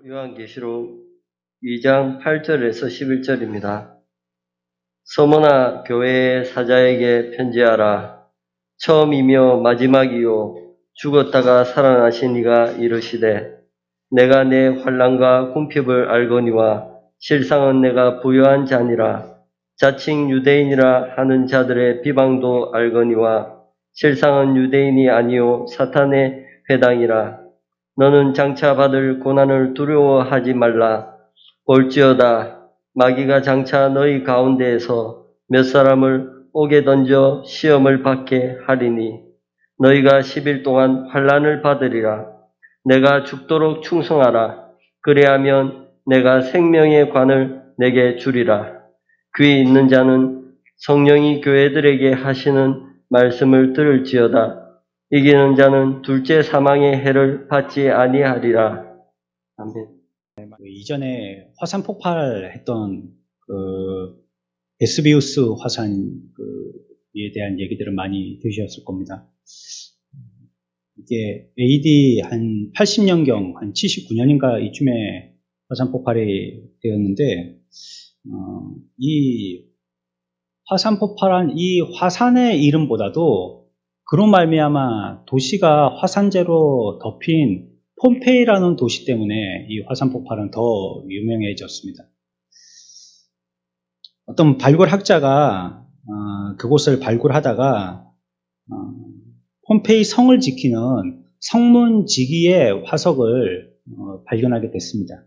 요한계시록 2장 8절에서 11절입니다. 서머나 교회의 사자에게 편지하라. 처음이며 마지막이요 죽었다가 살아나신 이가 이르시되 내가 내 환난과 궁핍을 알거니와 실상은 내가 부요한 자니라. 자칭 유대인이라 하는 자들의 비방도 알거니와 실상은 유대인이 아니요 사탄의 회당이라. 너는 장차 받을 고난을 두려워하지 말라. 볼지어다 마귀가 장차 너희 가운데에서 몇 사람을 옥에 던져 시험을 받게 하리니 너희가 10일 동안 환난을 받으리라. 내가 죽도록 충성하라. 그래야면 내가 생명의 관을 내게 주리라. 귀 있는 자는 성령이 교회들에게 하시는 말씀을 들을지어다. 이기는 자는 둘째 사망의 해를 받지 아니하리라. 아멘. 이전에 화산 폭발했던 베스비우스 화산에 대한 얘기들을 많이 들으셨을 겁니다. 이게 AD 한 80년경, 한 79년인가 이쯤에 화산 폭발이 되었는데, 이 화산 폭발한 이 화산의 이름보다도 그로 말미암아 도시가 화산재로 덮인 폼페이라는 도시 때문에 이 화산 폭발은 더 유명해졌습니다. 어떤 발굴학자가 그곳을 발굴하다가 폼페이 성을 지키는 성문지기의 화석을 발견하게 됐습니다.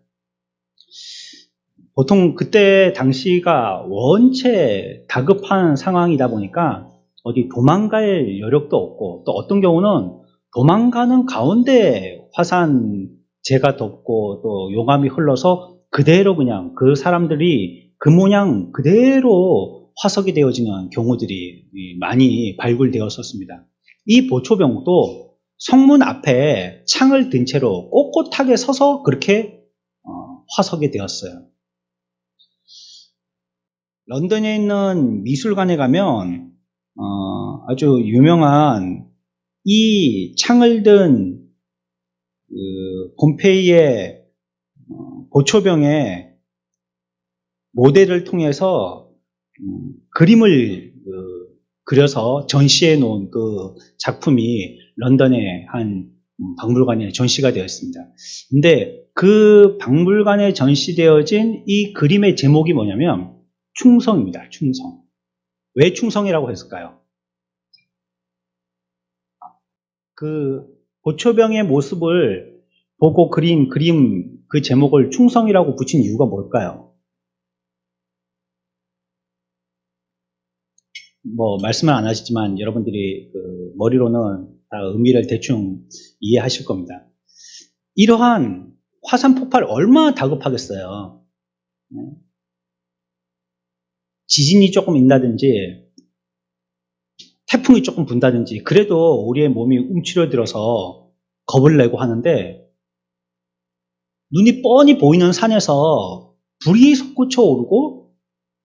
보통 그때 당시가 원체 다급한 상황이다 보니까 어디 도망갈 여력도 없고, 또 어떤 경우는 도망가는 가운데 화산재가 덮고 또 용암이 흘러서 그대로 그냥 그 사람들이 그 모양 그대로 화석이 되어지는 경우들이 많이 발굴되었었습니다. 이 보초병도 성문 앞에 창을 든 채로 꼿꼿하게 서서 그렇게 화석이 되었어요. 런던에 있는 미술관에 가면 아주 유명한 이 창을 든 폼페이의 보초병의 모델을 통해서 그림을 그려서 전시해 놓은 그 작품이 런던의 한 박물관에 전시가 되었습니다. 근데 그 박물관에 전시되어진 이 그림의 제목이 뭐냐면 충성입니다. 충성. 왜 충성이라고 했을까요? 그 보초병의 모습을 보고 그린 그림 그 제목을 충성이라고 붙인 이유가 뭘까요? 뭐 말씀은 안 하시지만 여러분들이 그 머리로는 다 의미를 대충 이해하실 겁니다. 이러한 화산 폭발 얼마나 다급하겠어요. 지진이 조금 있다든지 태풍이 조금 분다든지 그래도 우리의 몸이 움츠러들어서 겁을 내고 하는데, 눈이 뻔히 보이는 산에서 불이 솟구쳐 오르고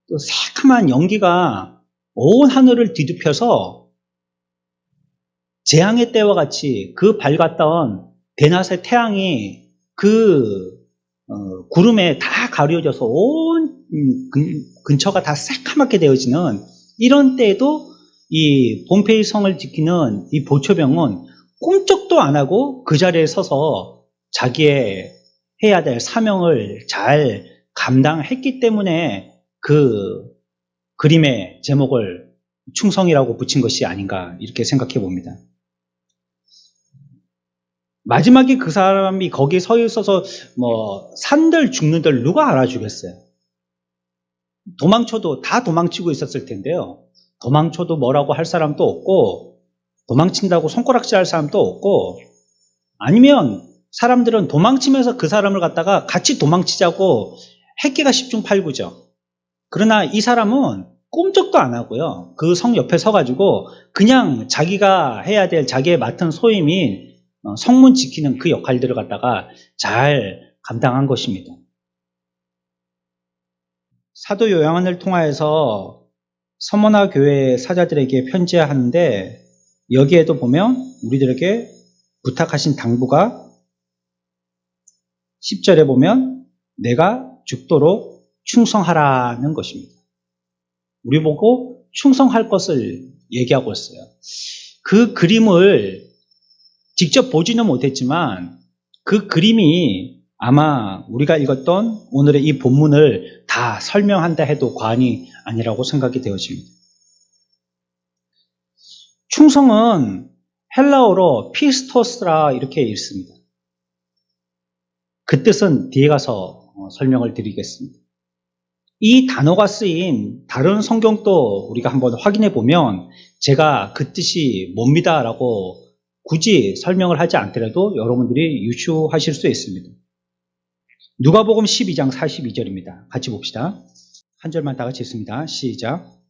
또 새카만 연기가 온 하늘을 뒤덮여서 재앙의 때와 같이 그 밝았던 대낮의 태양이 그 구름에 다 가려져서 온 근처가 다 새카맣게 되어지는 이런 때에도 이 폼페이 성을 지키는 이 보초병은 꿈쩍도 안 하고 그 자리에 서서 자기의 해야 될 사명을 잘 감당했기 때문에 그 그림의 제목을 충성이라고 붙인 것이 아닌가 이렇게 생각해 봅니다. 마지막에 그 사람이 거기에 서 있어서 뭐 산들 죽는들 누가 알아주겠어요? 도망쳐도 다 도망치고 있었을 텐데요. 도망쳐도 뭐라고 할 사람도 없고, 도망친다고 손가락질 할 사람도 없고, 아니면 사람들은 도망치면서 그 사람을 갖다가 같이 도망치자고 했기가 10중 8구죠. 그러나 이 사람은 꿈쩍도 안 하고요. 그 성 옆에 서가지고 그냥 자기가 해야 될 자기의 맡은 소임인 성문 지키는 그 역할들을 갖다가 잘 감당한 것입니다. 사도 요한을 통하여서 서머나 교회의 사자들에게 편지하는데, 여기에도 보면 우리들에게 부탁하신 당부가 10절에 보면 내가 죽도록 충성하라는 것입니다. 우리 보고 충성할 것을 얘기하고 있어요. 그 그림을 직접 보지는 못했지만 그 그림이 아마 우리가 읽었던 오늘의 이 본문을 다 설명한다 해도 과언이 아니라고 생각이 되어집니다. 충성은 헬라어로 피스토스라 이렇게 읽습니다. 그 뜻은 뒤에 가서 설명을 드리겠습니다. 이 단어가 쓰인 다른 성경도 우리가 한번 확인해 보면 제가 그 뜻이 뭡니다라고 굳이 설명을 하지 않더라도 여러분들이 유추하실 수 있습니다. 누가복음 12장 42절입니다. 같이 봅시다. 한 절만 다 같이 읽습니다. 시작.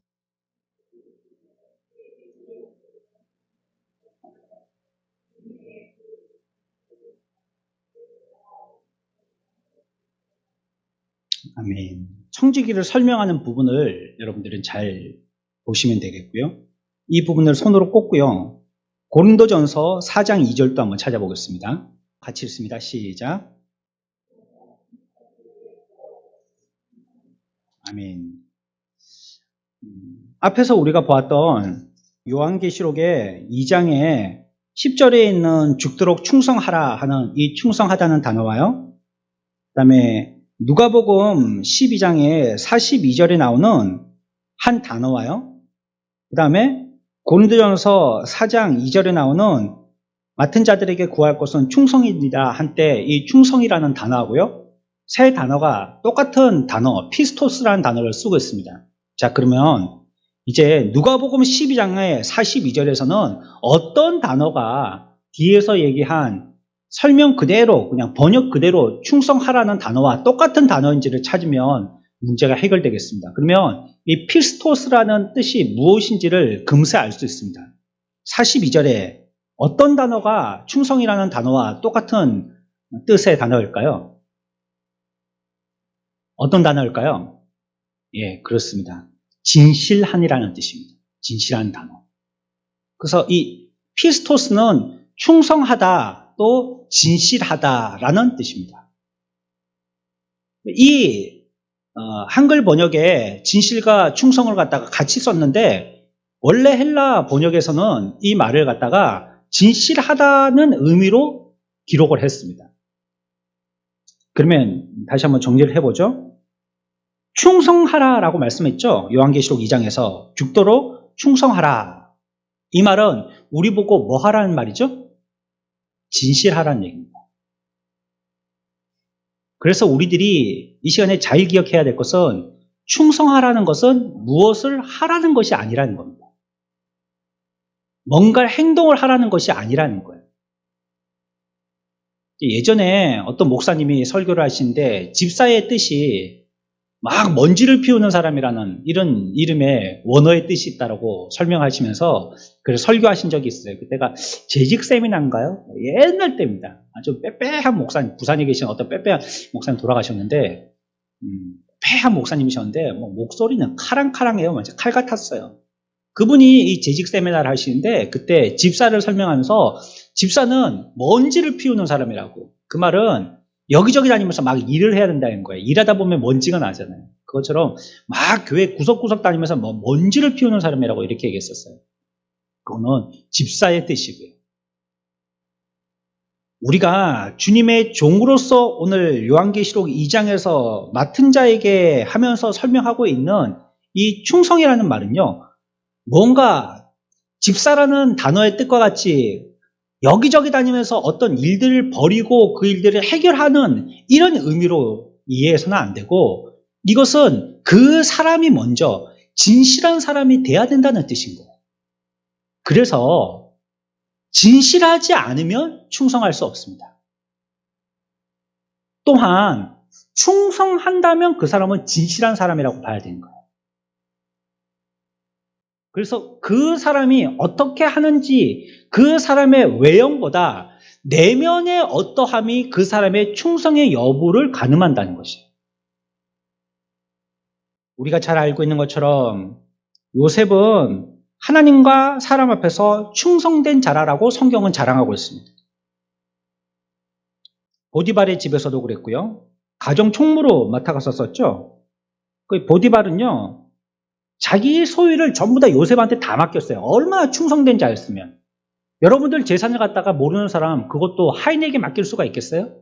아멘. 청지기를 설명하는 부분을 여러분들은 잘 보시면 되겠고요. 이 부분을 손으로 꼽고요. 고린도전서 4장 2절도 한번 찾아보겠습니다. 같이 읽습니다. 시작. 아멘. 앞에서 우리가 보았던 요한계시록의 2장에 10절에 있는 죽도록 충성하라 하는 이 충성하다는 단어와요. 그 다음에 누가복음 12장에 42절에 나오는 한 단어와요. 그 다음에 고린도전서 4장 2절에 나오는 맡은 자들에게 구할 것은 충성입니다. 한때 이 충성이라는 단어하고요. 세 단어가 똑같은 단어, 피스토스라는 단어를 쓰고 있습니다. 자, 그러면 이제 누가복음 12장의 42절에서는 어떤 단어가 뒤에서 얘기한 설명 그대로 그냥 번역 그대로 충성하라는 단어와 똑같은 단어인지를 찾으면 문제가 해결되겠습니다. 그러면 이 피스토스라는 뜻이 무엇인지를 금세 알 수 있습니다. 42절에 어떤 단어가 충성이라는 단어와 똑같은 뜻의 단어일까요? 어떤 단어일까요? 예, 그렇습니다. 진실한이라는 뜻입니다. 진실한 단어. 그래서 이 피스토스는 충성하다 또 진실하다라는 뜻입니다. 이 한글 번역에 진실과 충성을 갖다가 같이 썼는데 원래 헬라 번역에서는 이 말을 갖다가 진실하다는 의미로 기록을 했습니다. 그러면 다시 한번 정리를 해보죠. 충성하라라고 말씀했죠. 요한계시록 2장에서 죽도록 충성하라. 이 말은 우리 보고 뭐 하라는 말이죠? 진실하라는 얘기입니다. 그래서 우리들이 이 시간에 잘 기억해야 될 것은 충성하라는 것은 무엇을 하라는 것이 아니라는 겁니다. 뭔가 행동을 하라는 것이 아니라는 거예요. 예전에 어떤 목사님이 설교를 하시는데 집사의 뜻이 막 먼지를 피우는 사람이라는 이런 이름의 원어의 뜻이 있다고 설명하시면서 그래서 설교하신 적이 있어요. 그때가 재직 세미나인가요? 옛날 때입니다. 아주 빼빼한 목사님, 부산에 계신 어떤 빼빼한 목사님 돌아가셨는데 빼한 목사님이셨는데 뭐 목소리는 카랑카랑해요. 완전 칼 같았어요. 그분이 이 재직 세미나를 하시는데 그때 집사를 설명하면서 집사는 먼지를 피우는 사람이라고. 그 말은 여기저기 다니면서 막 일을 해야 된다는 거예요. 일하다 보면 먼지가 나잖아요. 그것처럼 막 교회 구석구석 다니면서 뭐 먼지를 피우는 사람이라고 이렇게 얘기했었어요. 그거는 집사의 뜻이고요. 우리가 주님의 종으로서 오늘 요한계시록 2장에서 맡은 자에게 하면서 설명하고 있는 이 충성이라는 말은요. 뭔가 집사라는 단어의 뜻과 같이 여기저기 다니면서 어떤 일들을 벌이고 그 일들을 해결하는 이런 의미로 이해해서는 안 되고 이것은 그 사람이 먼저 진실한 사람이 돼야 된다는 뜻인 거예요. 그래서 진실하지 않으면 충성할 수 없습니다. 또한 충성한다면 그 사람은 진실한 사람이라고 봐야 되는 거예요. 그래서 그 사람이 어떻게 하는지 그 사람의 외형보다 내면의 어떠함이 그 사람의 충성의 여부를 가늠한다는 것이에요. 우리가 잘 알고 있는 것처럼 요셉은 하나님과 사람 앞에서 충성된 자라라고 성경은 자랑하고 있습니다. 보디발의 집에서도 그랬고요. 가정 총무로 맡아갔었죠. 그 보디발은요, 자기 소유를 전부 다 요셉한테 다 맡겼어요. 얼마나 충성된 자였으면. 여러분들 재산을 갖다가 모르는 사람, 그것도 하인에게 맡길 수가 있겠어요?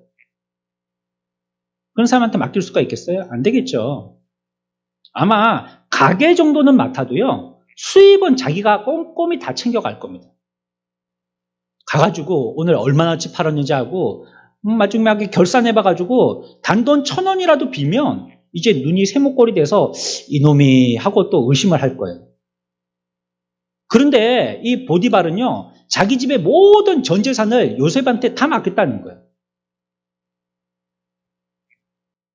그런 사람한테 맡길 수가 있겠어요? 안 되겠죠. 아마 가게 정도는 맡아도요, 수입은 자기가 꼼꼼히 다 챙겨갈 겁니다. 가가지고 오늘 얼마나치 팔았는지 하고 마지막에 결산해봐가지고 단돈 1,000원이라도 빌면 이제 눈이 세목골이 돼서 이놈이 하고 또 의심을 할 거예요. 그런데 이 보디발은요, 자기 집의 모든 전 재산을 요셉한테 다 맡겼다는 거예요.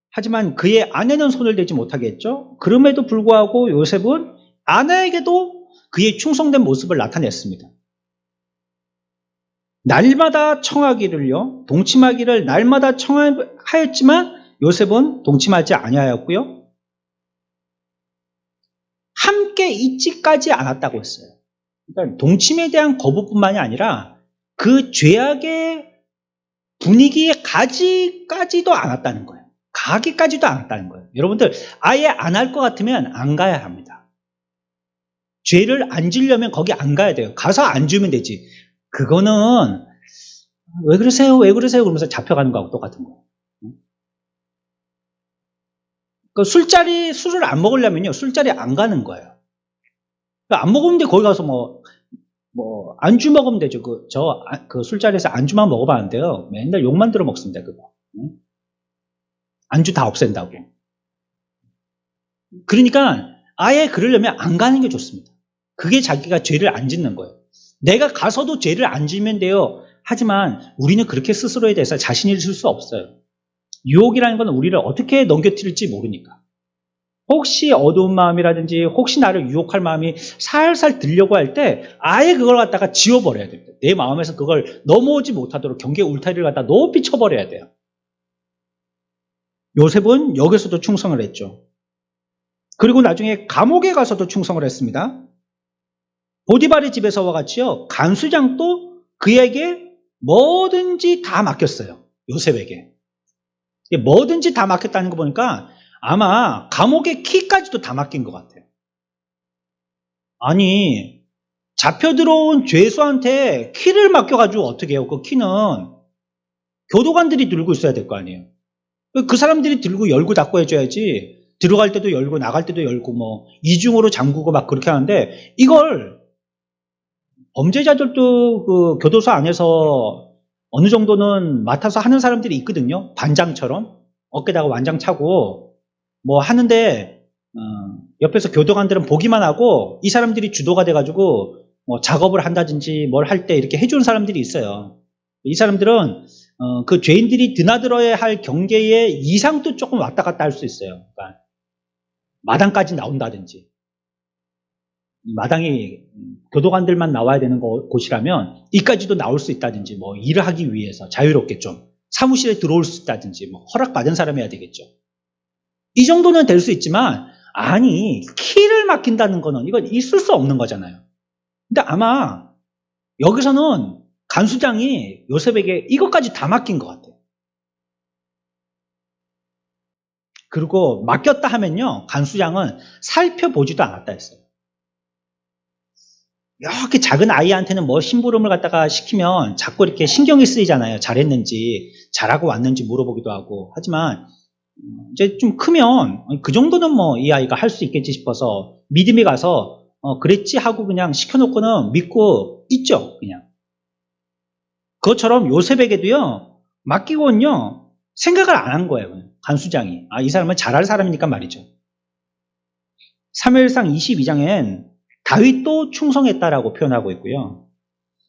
하지만 그의 아내는 손을 대지 못하게 했죠. 그럼에도 불구하고 요셉은 아내에게도 그의 충성된 모습을 나타냈습니다. 날마다 청하기를요, 동침하기를 날마다 청하였지만 요셉은 동침하지 아니하였고요. 함께 있지까지 않았다고 했어요. 그러니까 동침에 대한 거부뿐만이 아니라 그 죄악의 분위기에 가지까지도 않았다는 거예요. 가기까지도 않았다는 거예요. 여러분들 아예 안 할 것 같으면 안 가야 합니다. 죄를 안 지려면 거기 안 가야 돼요. 가서 안 주면 되지. 그거는 왜 그러세요? 왜 그러세요? 그러면서 잡혀가는 거하고 똑같은 거예요. 그 술을 안 먹으려면요, 술자리 안 가는 거예요. 안 먹으면 거기 가서 안주 먹으면 되죠. 그 술자리에서 안주만 먹어봤는데요. 맨날 욕만 들어 먹습니다, 그거. 안주 다 없앤다고. 그러니까 아예 그러려면 안 가는 게 좋습니다. 그게 자기가 죄를 안 짓는 거예요. 내가 가서도 죄를 안 지면 돼요. 하지만 우리는 그렇게 스스로에 대해서 자신이 있을 수 없어요. 유혹이라는 건 우리를 어떻게 넘겨뜨릴지 모르니까. 혹시 어두운 마음이라든지 혹시 나를 유혹할 마음이 살살 들려고 할 때 아예 그걸 갖다가 지워버려야 됩니다. 내 마음에서 그걸 넘어오지 못하도록 경계 울타리를 갖다 높이 쳐버려야 돼요. 요셉은 여기서도 충성을 했죠. 그리고 나중에 감옥에 가서도 충성을 했습니다. 보디발의 집에서와 같이요, 간수장도 그에게 뭐든지 다 맡겼어요. 요셉에게. 뭐든지 다 맡겼다는 거 보니까 아마 감옥의 키까지도 다 맡긴 것 같아요. 아니, 잡혀 들어온 죄수한테 키를 맡겨가지고 어떻게 해요? 그 키는 교도관들이 들고 있어야 될 거 아니에요. 그 사람들이 들고 열고 닫고 해줘야지. 들어갈 때도 열고 나갈 때도 열고 이중으로 잠그고 막 그렇게 하는데, 이걸 범죄자들도 그 교도소 안에서 어느 정도는 맡아서 하는 사람들이 있거든요. 반장처럼 어깨다가 완장 차고 하는데 옆에서 교도관들은 보기만 하고 이 사람들이 주도가 돼가지고 작업을 한다든지 뭘 할 때 이렇게 해주는 사람들이 있어요. 이 사람들은 그 죄인들이 드나들어야 할 경계의 이상도 조금 왔다 갔다 할 수 있어요. 그러니까 마당까지 나온다든지, 마당이 교도관들만 나와야 되는 곳이라면 이까지도 나올 수 있다든지, 일을 하기 위해서 자유롭게 좀 사무실에 들어올 수 있다든지, 허락받은 사람이어야 되겠죠. 이 정도는 될 수 있지만, 아니, 키를 맡긴다는 거는 이건 있을 수 없는 거잖아요. 근데 아마 여기서는 간수장이 요셉에게 이것까지 다 맡긴 것 같아요. 그리고 맡겼다 하면요, 간수장은 살펴보지도 않았다 했어요. 이렇게 작은 아이한테는 심부름을 갖다가 시키면 자꾸 이렇게 신경이 쓰이잖아요. 잘했는지, 잘하고 왔는지 물어보기도 하고. 하지만 이제 좀 크면 그 정도는 이 아이가 할 수 있겠지 싶어서 믿음이 가서 그랬지 하고 그냥 시켜놓고는 믿고 있죠, 그냥. 그것처럼 요셉에게도요, 맡기고는요, 생각을 안 한 거예요, 그냥. 간수장이. 이 사람은 잘할 사람이니까 말이죠. 사무엘상 22장엔 다윗도 충성했다라고 표현하고 있고요.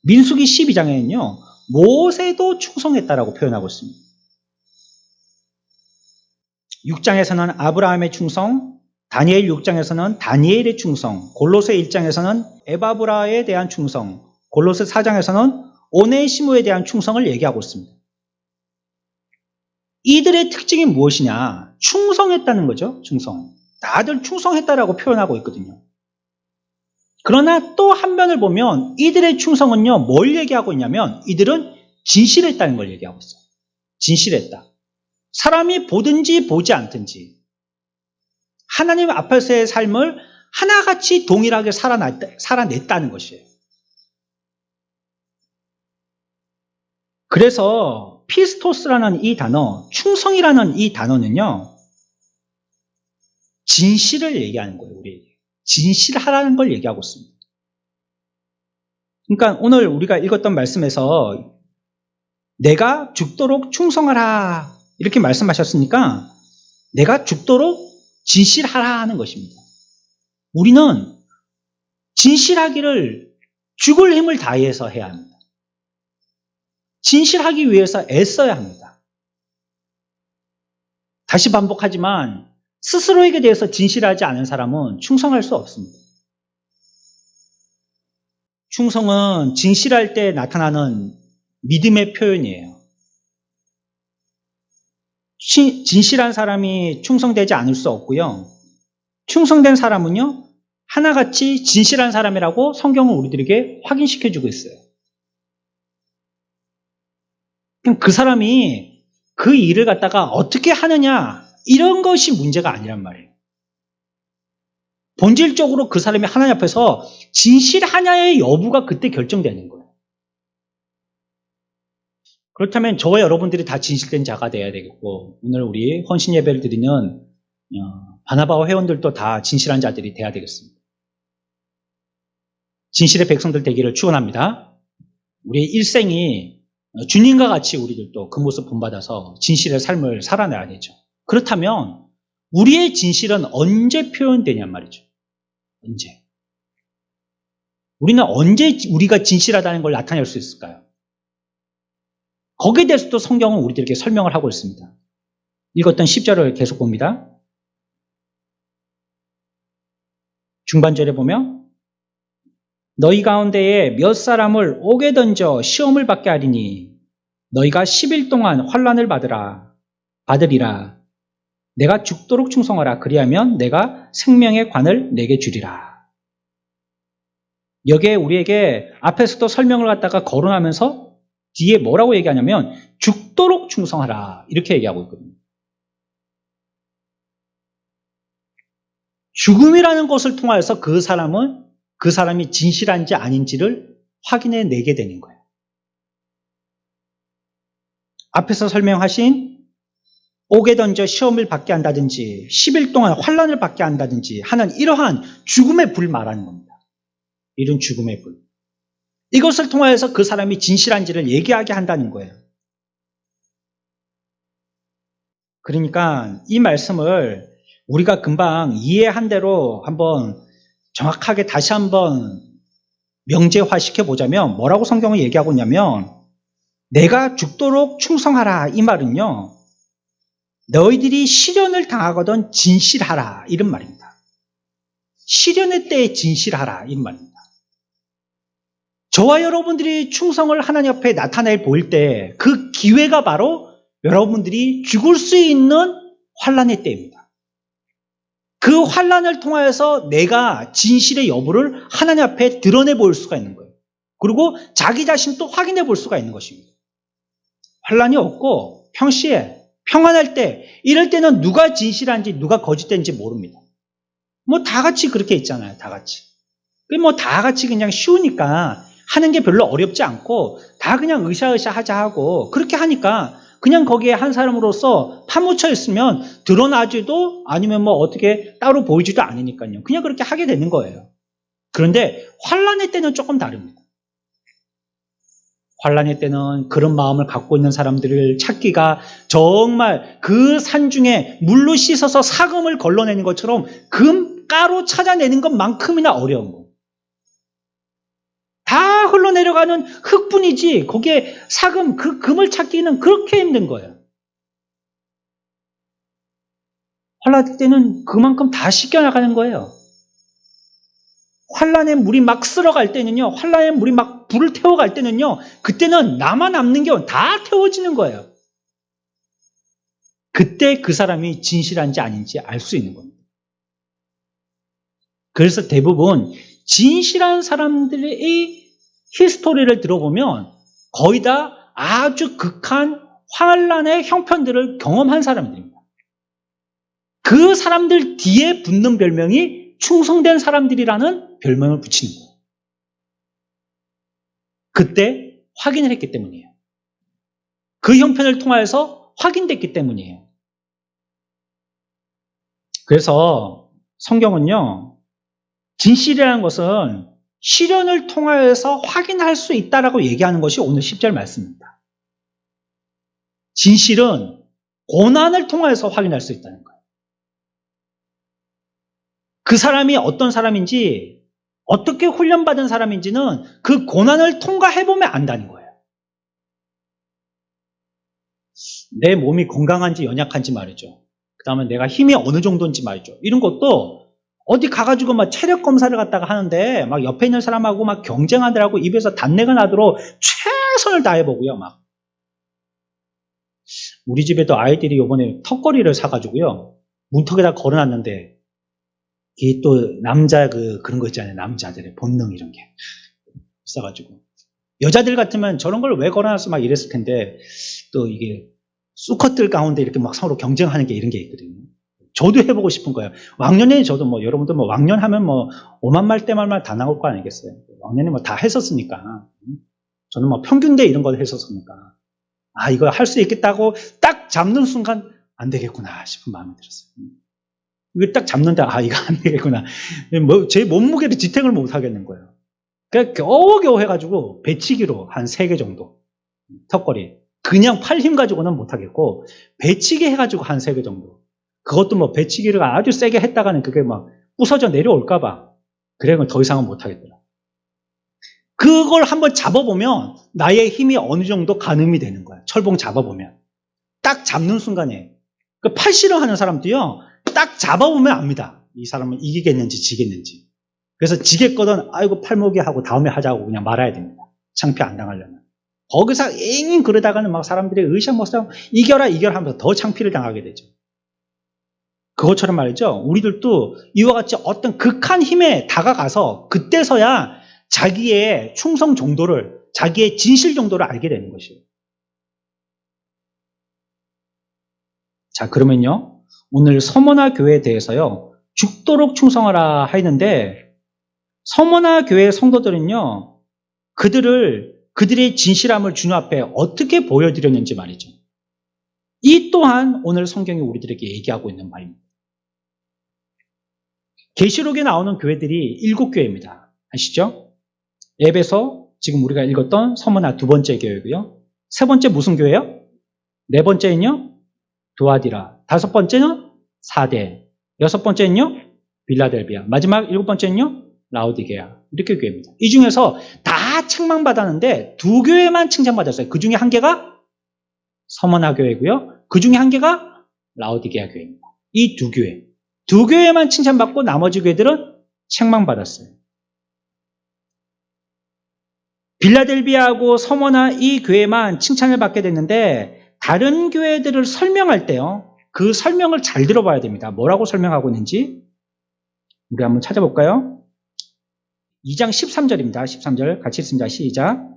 민수기 12장에는요, 모세도 충성했다라고 표현하고 있습니다. 6장에서는 아브라함의 충성, 다니엘 6장에서는 다니엘의 충성, 골로새 1장에서는 에바브라에 대한 충성, 골로새 4장에서는 오네시모에 대한 충성을 얘기하고 있습니다. 이들의 특징이 무엇이냐? 충성했다는 거죠. 충성. 다들 충성했다라고 표현하고 있거든요. 그러나 또 한 면을 보면 이들의 충성은요, 뭘 얘기하고 있냐면 이들은 진실했다는 걸 얘기하고 있어요. 진실했다. 사람이 보든지 보지 않든지 하나님 앞에서의 삶을 하나같이 동일하게 살아냈다는 것이에요. 그래서 피스토스라는 이 단어, 충성이라는 이 단어는요, 진실을 얘기하는 거예요, 우리에게. 진실하라는 걸 얘기하고 있습니다. 그러니까 오늘 우리가 읽었던 말씀에서 내가 죽도록 충성하라 이렇게 말씀하셨으니까 내가 죽도록 진실하라 하는 것입니다. 우리는 진실하기를 죽을 힘을 다해서 해야 합니다. 진실하기 위해서 애써야 합니다. 다시 반복하지만 스스로에게 대해서 진실하지 않은 사람은 충성할 수 없습니다. 충성은 진실할 때 나타나는 믿음의 표현이에요. 진실한 사람이 충성되지 않을 수 없고요. 충성된 사람은요, 하나같이 진실한 사람이라고 성경은 우리들에게 확인시켜주고 있어요. 그럼 그 사람이 그 일을 갖다가 어떻게 하느냐, 이런 것이 문제가 아니란 말이에요. 본질적으로 그 사람이 하나님 앞에서 진실하냐의 여부가 그때 결정되는 거예요. 그렇다면 저와 여러분들이 다 진실된 자가 돼야 되겠고, 오늘 우리 헌신 예배를 드리는 바나바와 회원들도 다 진실한 자들이 돼야 되겠습니다. 진실의 백성들 되기를 축원합니다. 우리의 일생이 주님과 같이 우리들도 그 모습 본받아서 진실의 삶을 살아내야 되죠. 그렇다면 우리의 진실은 언제 표현되냔 말이죠. 언제? 우리는 언제 우리가 진실하다는 걸 나타낼 수 있을까요? 거기에 대해서도 성경은 우리들에게 설명을 하고 있습니다. 읽었던 10절을 계속 봅니다. 중반절에 보면 너희 가운데에 몇 사람을 옥에 던져 시험을 받게 하리니 너희가 10일 동안 환난을 받으리라. 내가 죽도록 충성하라. 그리하면 내가 생명의 관을 내게 주리라. 여기에 우리에게 앞에서도 설명을 갖다가 거론하면서 뒤에 뭐라고 얘기하냐면 죽도록 충성하라 이렇게 얘기하고 있거든요. 죽음이라는 것을 통하여서 그 사람이 진실한지 아닌지를 확인해 내게 되는 거예요. 앞에서 설명하신 옥에 던져 시험을 받게 한다든지 10일 동안 환난을 받게 한다든지 하는 이러한 죽음의 불 말하는 겁니다. 이런 죽음의 불. 이것을 통하여서 그 사람이 진실한지를 얘기하게 한다는 거예요. 그러니까 이 말씀을 우리가 금방 이해한 대로 한번 정확하게 다시 한번 명제화 시켜보자면 뭐라고 성경을 얘기하고 있냐면 내가 죽도록 충성하라 이 말은요. 너희들이 시련을 당하거든 진실하라 이런 말입니다. 시련의 때에 진실하라 이런 말입니다. 저와 여러분들이 충성을 하나님 앞에 나타내 보일 때 그 기회가 바로 여러분들이 죽을 수 있는 환난의 때입니다. 그 환난을 통하여서 내가 진실의 여부를 하나님 앞에 드러내 볼 수가 있는 거예요. 그리고 자기 자신도 확인해 볼 수가 있는 것입니다. 환난이 없고 평시에 평안할 때 이럴 때는 누가 진실한지 누가 거짓된지 모릅니다. 뭐 다 같이 그렇게 있잖아요. 다 같이. 뭐 다 같이 그냥 쉬우니까 하는 게 별로 어렵지 않고 다 그냥 으쌰으쌰 하자 하고 그렇게 하니까 그냥 거기에 한 사람으로서 파묻혀 있으면 드러나지도 아니면 뭐 어떻게 따로 보이지도 않으니까요. 그냥 그렇게 하게 되는 거예요. 그런데 환난의 때는 조금 다릅니다. 환난의 때는 그런 마음을 갖고 있는 사람들을 찾기가 정말 그 산 중에 물로 씻어서 사금을 걸러내는 것처럼 가로 찾아내는 것만큼이나 어려운 거예요. 다 흘러내려가는 흙뿐이지 거기에 사금, 그 금을 찾기는 그렇게 힘든 거예요. 환난 때는 그만큼 다 씻겨나가는 거예요. 환난의 물이 막 쓸어갈 때는요, 환난의 물이 막 불을 태워갈 때는요, 그때는 나만 남는 게 다 태워지는 거예요. 그때 그 사람이 진실한지 아닌지 알 수 있는 겁니다. 그래서 대부분 진실한 사람들의 히스토리를 들어보면 거의 다 아주 극한 환란의 형편들을 경험한 사람들입니다. 그 사람들 뒤에 붙는 별명이 충성된 사람들이라는 별명을 붙이는 거예요. 그때 확인을 했기 때문이에요. 그 형편을 통하여서 확인됐기 때문이에요. 그래서 성경은요, 진실이라는 것은 시련을 통하여서 확인할 수 있다라고 얘기하는 것이 오늘 10절 말씀입니다. 진실은 고난을 통하여서 확인할 수 있다는 거예요. 그 사람이 어떤 사람인지, 어떻게 훈련받은 사람인지는 그 고난을 통과해보면 안다는 거예요. 내 몸이 건강한지 연약한지 말이죠. 그 다음에 내가 힘이 어느 정도인지 말이죠. 이런 것도 어디 가가지고 막 체력 검사를 갖다가 하는데 막 옆에 있는 사람하고 막 경쟁하더라고 입에서 단내가 나도록 최선을 다해보고요. 막 우리 집에도 아이들이 요번에 턱걸이를 사가지고요. 문턱에다 걸어놨는데 이게 또 남자 그런 거 있잖아요. 남자들의 본능 이런 게 있어가지고 여자들 같으면 저런 걸 왜 걸어놨어 막 이랬을 텐데 또 이게 수컷들 가운데 이렇게 막 서로 경쟁하는 게 이런 게 있거든요. 저도 해보고 싶은 거예요. 왕년에 저도 뭐 여러분들 뭐 왕년하면 뭐 오만 말 때말말 다 나올 거 아니겠어요. 왕년에 뭐 다 했었으니까 저는 뭐 평균대 이런 걸 했었으니까 아 이거 할 수 있겠다고 딱 잡는 순간 안 되겠구나 싶은 마음이 들었어요. 이거 딱 잡는데 아 이거 안 되겠구나. 뭐 제 몸무게를 지탱을 못 하겠는 거예요. 그러니까 겨우겨우 해가지고 배치기로 한 3개 정도 턱걸이 그냥 팔 힘 가지고는 못 하겠고 배치기 해가지고 한 3개 정도 그것도 뭐 배치기를 아주 세게 했다가는 그게 막 부서져 내려올까봐 그래 더 이상은 못 하겠더라. 그걸 한번 잡아보면 나의 힘이 어느 정도 가늠이 되는 거야. 철봉 잡아보면 딱 잡는 순간에 그 팔 싫어하는 사람도요 딱 잡아보면 압니다. 이 사람은 이기겠는지 지겠는지. 그래서 지겠거든 아이고 팔목이 하고 다음에 하자고 그냥 말아야 됩니다. 창피 안 당하려면. 거기서 잉 그러다가는 막 사람들이 으쌰먹쌰 이겨라 하면서 더 창피를 당하게 되죠. 그것처럼 말이죠. 우리들도 이와 같이 어떤 극한 힘에 다가가서 그때서야 자기의 충성 정도를 자기의 진실 정도를 알게 되는 것이에요. 자 그러면요. 오늘 서머나 교회에 대해서요. 죽도록 충성하라 하였는데 서머나 교회 성도들은요. 그들의 진실함을 주님 앞에 어떻게 보여드렸는지 말이죠. 이 또한 오늘 성경이 우리들에게 얘기하고 있는 바입니다. 계시록에 나오는 교회들이 7교회입니다. 아시죠? 에베소, 지금 우리가 읽었던 서머나 2번째 교회고요. 3번째 무슨 교회요? 4번째는요? 두아디라. 5번째는 사대. 6번째는요? 빌라델비아. 마지막 7번째는요? 라오디게아. 이렇게 교회입니다. 이 중에서 다 책망받았는데 2교회만 칭찬받았어요. 그 중에 한 개가 서머나 교회고요. 그 중에 한 개가 라오디게아 교회입니다. 이 2교회. 2교회만 칭찬받고 나머지 교회들은 책망받았어요. 빌라델비아하고 서머나 이 교회만 칭찬을 받게 됐는데 다른 교회들을 설명할 때요. 그 설명을 잘 들어봐야 됩니다. 뭐라고 설명하고 있는지 우리 한번 찾아볼까요? 2장 13절입니다. 13절 같이 읽습니다. 시작.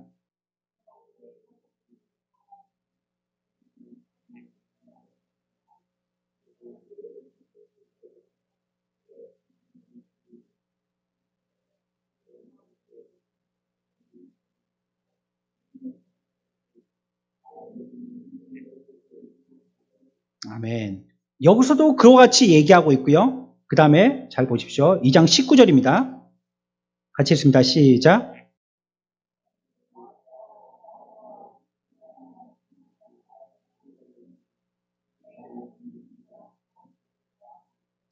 아멘. 여기서도 그와 같이 얘기하고 있고요. 그 다음에 잘 보십시오. 2장 19절입니다. 같이 읽습니다. 시작.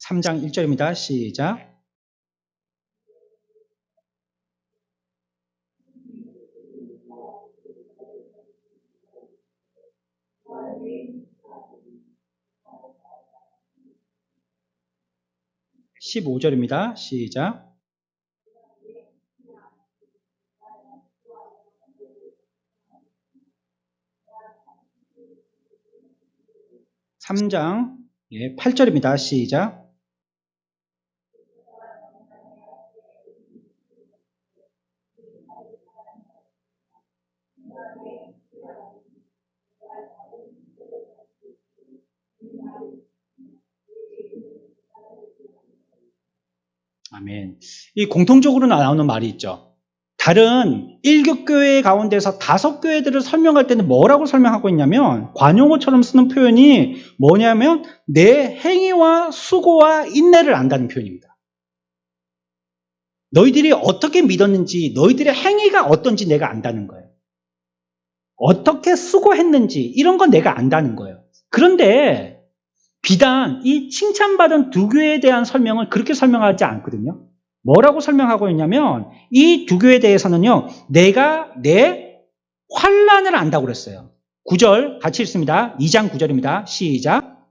3장 1절입니다. 시작. (15절입니다) 시작. 3장 8절입니다. 시작. 아멘. 이 공통적으로 나오는 말이 있죠. 다른 1교회 가운데서 5교회들을 설명할 때는 뭐라고 설명하고 있냐면 관용어처럼 쓰는 표현이 뭐냐면 내 행위와 수고와 인내를 안다는 표현입니다. 너희들이 어떻게 믿었는지 너희들의 행위가 어떤지 내가 안다는 거예요. 어떻게 수고했는지 이런 건 내가 안다는 거예요. 그런데 비단 이 칭찬받은 두 교회에 대한 설명을 그렇게 설명하지 않거든요. 뭐라고 설명하고 있냐면 이 두 교회에 대해서는요. 내가 내 환난을 안다고 그랬어요. 9절 같이 읽습니다. 2장 9절입니다. 시작.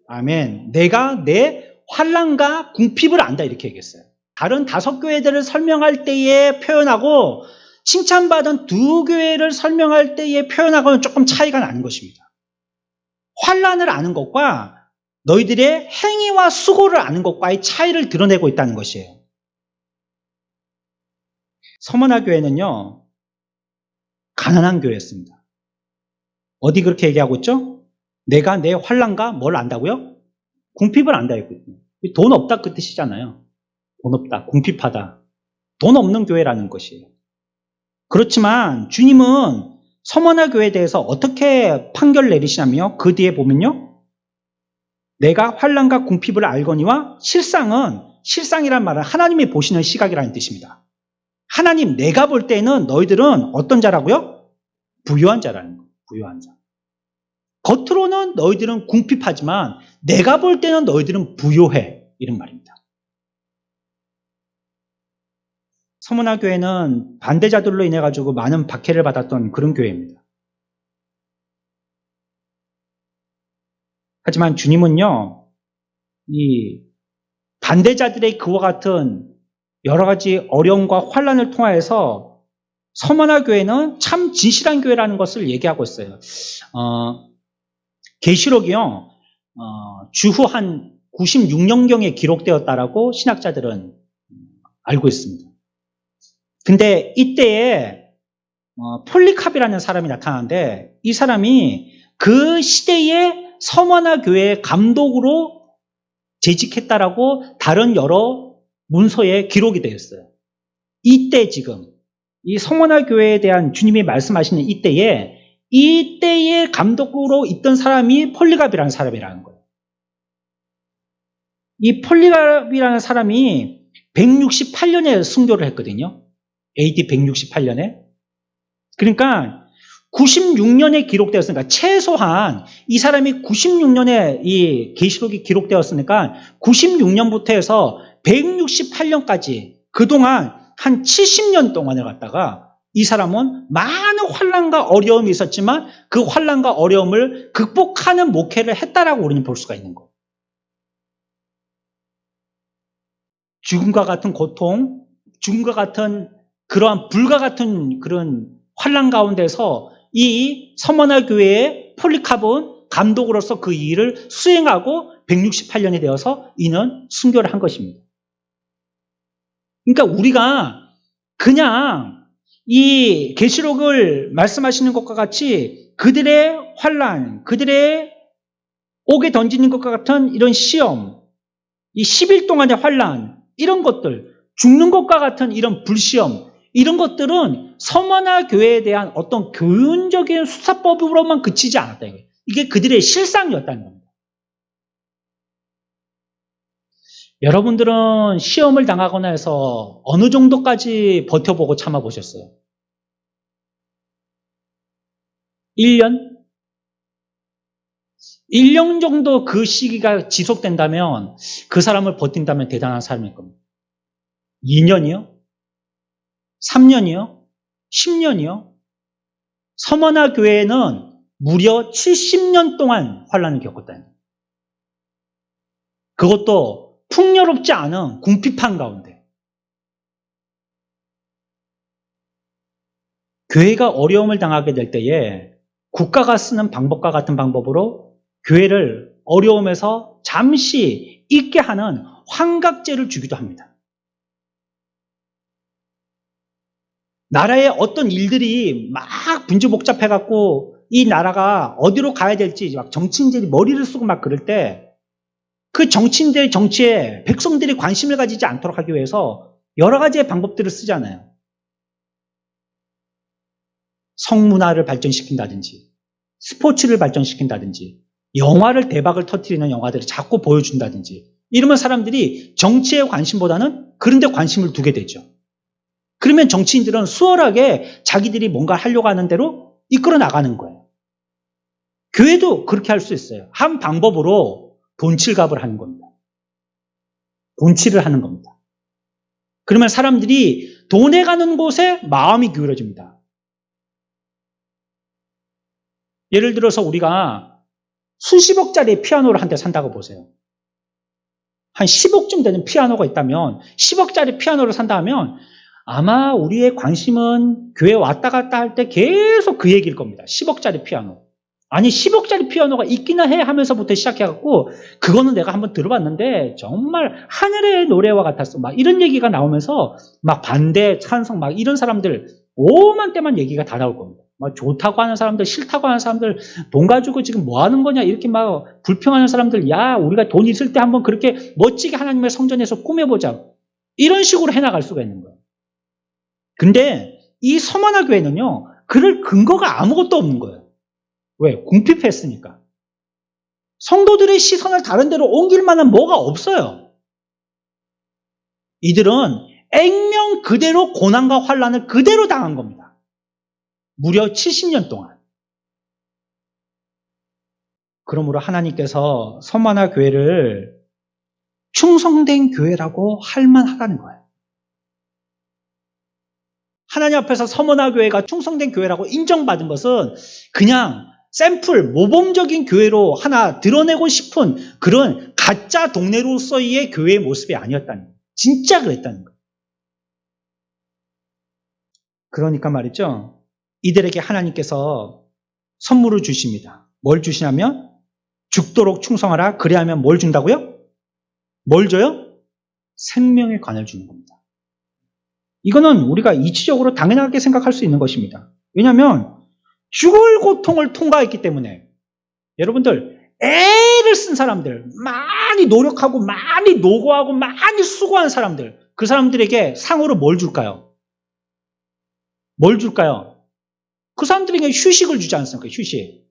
아멘. 내가 내 환난과 궁핍을 안다 이렇게 얘기했어요. 다른 5교회들을 설명할 때의 표현하고 칭찬받은 두 교회를 설명할 때의 표현하고는 조금 차이가 나는 것입니다. 환난을 아는 것과 너희들의 행위와 수고를 아는 것과의 차이를 드러내고 있다는 것이에요. 서머나 교회는요, 가난한 교회였습니다. 어디 그렇게 얘기하고 있죠? 내가 내 환난과 뭘 안다고요? 궁핍을 안다 했거든요. 돈 없다 그 뜻이잖아요. 돈 없다, 궁핍하다. 돈 없는 교회라는 것이에요. 그렇지만 주님은 서머나 교회에 대해서 어떻게 판결 내리시냐면요. 그 뒤에 보면요. 내가 환난과 궁핍을 알거니와 실상이란 말은 하나님이 보시는 시각이라는 뜻입니다. 하나님 내가 볼 때는 너희들은 어떤 자라고요? 부유한 자라는 거예요. 부유한 자. 겉으로는 너희들은 궁핍하지만 내가 볼 때는 너희들은 부유해. 이런 말입니다. 서머나 교회는 반대자들로 인해 가지고 많은 박해를 받았던 그런 교회입니다. 하지만 주님은요, 이 반대자들의 그와 같은 여러 가지 어려움과 환난을 통하여서 서머나 교회는 참 진실한 교회라는 것을 얘기하고 있어요. 계시록이요, 주후 한 96년경에 기록되었다라고 신학자들은 알고 있습니다. 근데 이때에 폴리캅이라는 사람이 나타나는데 이 사람이 그 시대의 서머나 교회의 감독으로 재직했다라고 다른 여러 문서에 기록이 되어 있어요. 이때 지금 이 서머나 교회에 대한 주님이 말씀하시는 이때의 감독으로 있던 사람이 폴리갑이라는 사람이라는 거예요. 이 폴리갑이라는 사람이 168년에 순교를 했거든요. AD 168년에. 그러니까 96년에 기록되었으니까 최소한 이 사람이 96년에 이 계시록이 기록되었으니까 96년부터 해서 168년까지 그동안 한 70년 동안을 갖다가 이 사람은 많은 환난과 어려움이 있었지만 그 환난과 어려움을 극복하는 목회를 했다라고 우리는 볼 수가 있는 거예요. 죽음과 같은 고통, 죽음과 같은 그러한 불과 같은 그런 환난 가운데서 이 서머나 교회의 폴리캅은 감독으로서 그 일을 수행하고 168년이 되어서 이는 순교를 한 것입니다. 그러니까 우리가 그냥 이 계시록을 말씀하시는 것과 같이 그들의 환난, 그들의 옥에 던지는 것과 같은 이런 시험, 이 10일 동안의 환난, 이런 것들, 죽는 것과 같은 이런 불시험, 이런 것들은 서머나 교회에 대한 어떤 교훈적인 수사법으로만 그치지 않았다. 이게 그들의 실상이었다는 겁니다. 여러분들은 시험을 당하거나 해서 어느 정도까지 버텨보고 참아보셨어요? 1년? 1년 정도 그 시기가 지속된다면 그 사람을 버틴다면 대단한 사람일 겁니다. 2년이요? 3년이요? 10년이요? 서머나 교회는 무려 70년 동안 환난을 겪었다는 거예요. 그것도 풍요롭지 않은 궁핍한 가운데. 교회가 어려움을 당하게 될 때에 국가가 쓰는 방법과 같은 방법으로 교회를 어려움에서 잠시 잊게 하는 환각제를 주기도 합니다. 나라에 어떤 일들이 막 분주복잡해갖고 이 나라가 어디로 가야 될지 막 정치인들이 머리를 쓰고 막 그럴 때 그 정치인들의 정치에 백성들이 관심을 가지지 않도록 하기 위해서 여러 가지의 방법들을 쓰잖아요. 성문화를 발전시킨다든지, 스포츠를 발전시킨다든지, 영화를 대박을 터뜨리는 영화들을 자꾸 보여준다든지, 이러면 사람들이 정치에 관심보다는 그런 데 관심을 두게 되죠. 그러면 정치인들은 수월하게 자기들이 뭔가 하려고 하는 대로 이끌어 나가는 거예요. 교회도 그렇게 할 수 있어요. 한 방법으로 돈칠갑을 하는 겁니다. 돈칠을 하는 겁니다. 그러면 사람들이 돈에 가는 곳에 마음이 기울어집니다. 예를 들어서 우리가 수십억짜리 피아노를 한 대 산다고 보세요. 한 10억쯤 되는 피아노가 있다면 10억짜리 피아노를 산다 하면 아마 우리의 관심은 교회 왔다 갔다 할 때 계속 그 얘기일 겁니다. 10억짜리 피아노. 아니 10억짜리 피아노가 있기나 해 하면서부터 시작해갖고 그거는 내가 한번 들어봤는데 정말 하늘의 노래와 같았어. 막 이런 얘기가 나오면서 막 반대, 찬성 막 이런 사람들 오만 때만 얘기가 다 나올 겁니다. 막 좋다고 하는 사람들, 싫다고 하는 사람들, 돈 가지고 지금 뭐 하는 거냐 이렇게 막 불평하는 사람들, 야 우리가 돈 있을 때 한번 그렇게 멋지게 하나님의 성전에서 꾸며보자. 이런 식으로 해나갈 수가 있는 거예요. 근데 이 서머나 교회는요, 그럴 근거가 아무것도 없는 거예요. 왜? 궁핍했으니까. 성도들의 시선을 다른 데로 옮길 만한 뭐가 없어요. 이들은 액면 그대로 고난과 환난을 그대로 당한 겁니다. 무려 70년 동안. 그러므로 하나님께서 서머나 교회를 충성된 교회라고 할 만하다는 거예요. 하나님 앞에서 서머나 교회가 충성된 교회라고 인정받은 것은 그냥 샘플, 모범적인 교회로 하나 드러내고 싶은 그런 가짜 동네로서의 교회의 모습이 아니었다는 거예요. 진짜 그랬다는 거예요. 그러니까 말이죠. 이들에게 하나님께서 선물을 주십니다. 뭘 주시냐면 죽도록 충성하라. 그래야면 뭘 준다고요? 뭘 줘요? 생명의 관을 주는 겁니다. 이거는 우리가 이치적으로 당연하게 생각할 수 있는 것입니다. 왜냐하면 죽을 고통을 통과했기 때문에 여러분들 애를 쓴 사람들, 많이 노력하고 많이 노고하고 많이 수고한 사람들, 그 사람들에게 상으로 뭘 줄까요? 뭘 줄까요? 그 사람들에게 휴식을 주지 않습니까? 휴식.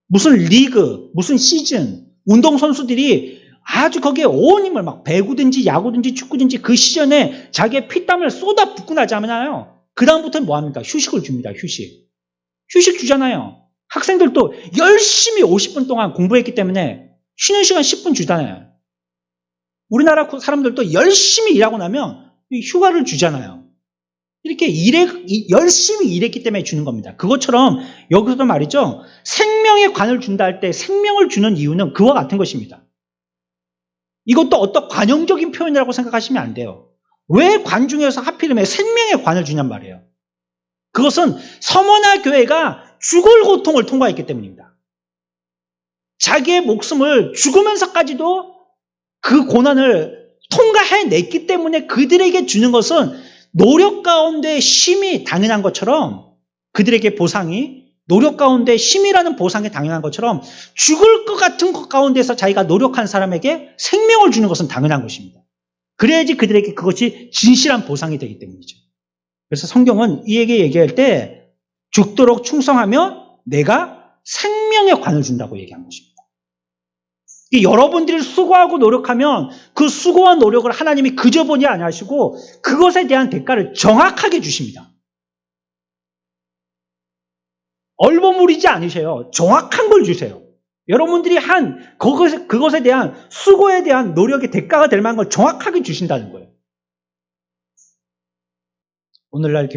무슨 리그, 무슨 시즌, 운동선수들이 아주 거기에 온 힘을 막 배구든지 야구든지 축구든지 그 시즌에 자기의 피땀을 쏟아 붓고 나잖아요. 그 다음부터는 뭐 합니까? 휴식을 줍니다. 휴식. 휴식 주잖아요. 학생들도 열심히 50분 동안 공부했기 때문에 쉬는 시간 10분 주잖아요. 우리나라 사람들도 열심히 일하고 나면 휴가를 주잖아요. 이렇게 열심히 일했기 때문에 주는 겁니다. 그것처럼 여기서도 말이죠. 생명의 관을 준다 할 때 생명을 주는 이유는 그와 같은 것입니다. 이것도 어떤 관용적인 표현이라고 생각하시면 안 돼요. 왜 관중에서 하필이면 생명의 관을 주냔 말이에요. 그것은 서머나 교회가 죽을 고통을 통과했기 때문입니다. 자기의 목숨을 죽으면서까지도 그 고난을 통과해냈기 때문에 그들에게 주는 것은 노력 가운데 쉼이 당연한 것처럼 그들에게 보상이 노력 가운데 쉼이라는 보상이 당연한 것처럼 죽을 것 같은 것 가운데서 자기가 노력한 사람에게 생명을 주는 것은 당연한 것입니다. 그래야지 그들에게 그것이 진실한 보상이 되기 때문이죠. 그래서 성경은 이에게 얘기할 때 죽도록 충성하면 내가 생명의 관을 준다고 얘기한 것입니다. 여러분들이 수고하고 노력하면 그 수고한 노력을 하나님이 그저 보지 아니하시고 그것에 대한 대가를 정확하게 주십니다. 얼버무리지 않으세요. 정확한 걸 주세요. 여러분들이 한 그것에 대한 수고에 대한 노력의 대가가 될 만한 걸 정확하게 주신다는 거예요. 오늘날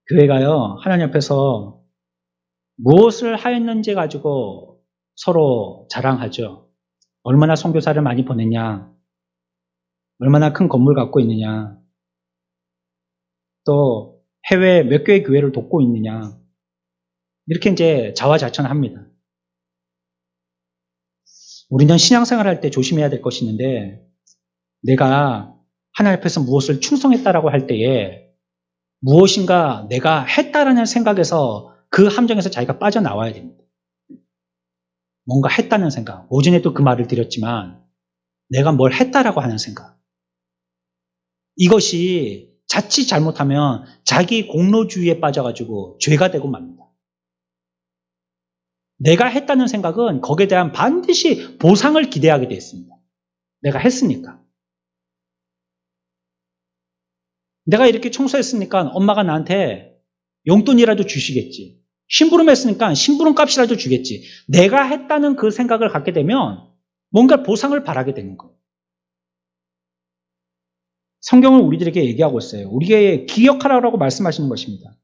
교회가요, 하나님 앞에서 무엇을 하였는지 가지고 서로 자랑하죠. 얼마나 선교사를 많이 보냈냐, 얼마나 큰 건물 갖고 있느냐, 또 해외 몇 개의 교회를 돕고 있느냐, 이렇게 이제 자화자찬합니다. 우리는 신앙생활 할 때 조심해야 될 것이 있는데, 내가 하나님 앞에서 무엇을 충성했다라고 할 때에 무엇인가 내가 했다라는 생각에서 그 함정에서 자기가 빠져나와야 됩니다. 뭔가 했다는 생각. 오전에도 그 말을 드렸지만 내가 뭘 했다라고 하는 생각. 이것이 자칫 잘못하면 자기 공로주의에 빠져가지고 죄가 되고 맙니다. 내가 했다는 생각은 거기에 대한 반드시 보상을 기대하게 되어 있습니다. 내가 했으니까. 내가 이렇게 청소했으니까 엄마가 나한테 용돈이라도 주시겠지. 심부름 했으니까 심부름 값이라도 주겠지. 내가 했다는 그 생각을 갖게 되면 뭔가 보상을 바라게 되는 거예요. 성경은 우리들에게 얘기하고 있어요. 우리에게 기억하라고 말씀하시는 것입니다.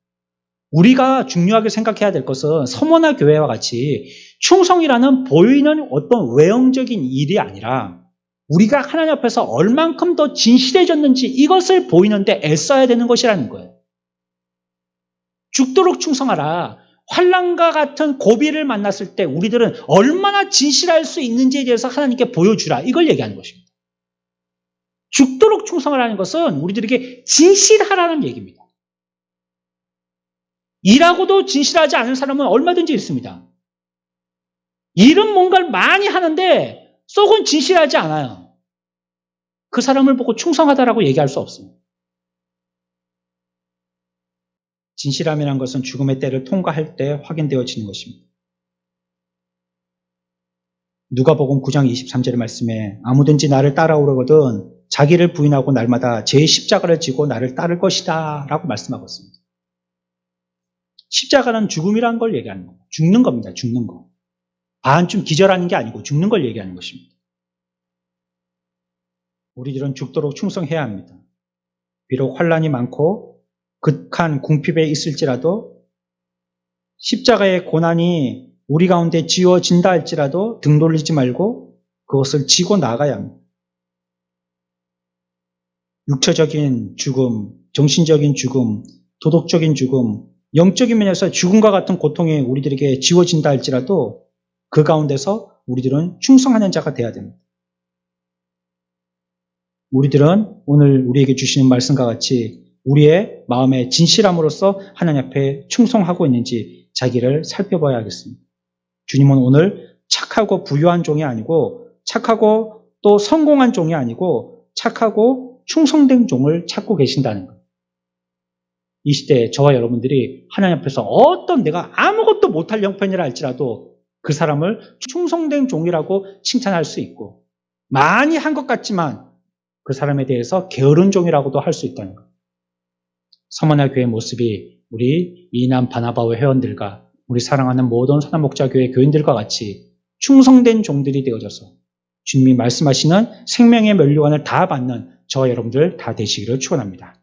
우리가 중요하게 생각해야 될 것은 서머나 교회와 같이 충성이라는 보이는 어떤 외형적인 일이 아니라 우리가 하나님 앞에서 얼만큼 더 진실해졌는지 이것을 보이는데 애써야 되는 것이라는 거예요. 죽도록 충성하라. 환난과 같은 고비를 만났을 때 우리들은 얼마나 진실할 수 있는지에 대해서 하나님께 보여주라. 이걸 얘기하는 것입니다. 죽도록 충성하라는 것은 우리들에게 진실하라는 얘기입니다. 일하고도 진실하지 않은 사람은 얼마든지 있습니다. 일은 뭔가를 많이 하는데 속은 진실하지 않아요. 그 사람을 보고 충성하다라고 얘기할 수 없습니다. 진실함이라는 것은 죽음의 때를 통과할 때 확인되어지는 것입니다. 누가복음 9장 23절의 말씀에 아무든지 나를 따라오려거든 자기를 부인하고 날마다 제 십자가를 지고 나를 따를 것이다 라고 말씀하고 있습니다. 십자가는 죽음이라는 걸 얘기하는 겁니다. 죽는 겁니다. 죽는 거. 반쯤 기절하는 게 아니고 죽는 걸 얘기하는 것입니다. 우리들은 죽도록 충성해야 합니다. 비록 환난이 많고 극한 궁핍에 있을지라도 십자가의 고난이 우리 가운데 지워진다 할지라도 등 돌리지 말고 그것을 지고 나가야 합니다. 육체적인 죽음, 정신적인 죽음, 도덕적인 죽음, 영적인 면에서 죽음과 같은 고통이 우리들에게 지워진다 할지라도 그 가운데서 우리들은 충성하는 자가 되어야 됩니다. 우리들은 오늘 우리에게 주시는 말씀과 같이 우리의 마음의 진실함으로써 하나님 앞에 충성하고 있는지 자기를 살펴봐야 하겠습니다. 주님은 오늘 착하고 부유한 종이 아니고 착하고 또 성공한 종이 아니고 착하고 충성된 종을 찾고 계신다는 것. 이 시대에 저와 여러분들이 하나님 앞에서 어떤 내가 아무것도 못할 형편이라 할지라도 그 사람을 충성된 종이라고 칭찬할 수 있고 많이 한 것 같지만 그 사람에 대해서 게으른 종이라고도 할 수 있다는 것. 서머나 교회 모습이 우리 이남 바나바의 회원들과 우리 사랑하는 모든 선한목자교회 교인들과 같이 충성된 종들이 되어져서 주님이 말씀하시는 생명의 면류관을 다 받는 저와 여러분들 다 되시기를 축원합니다.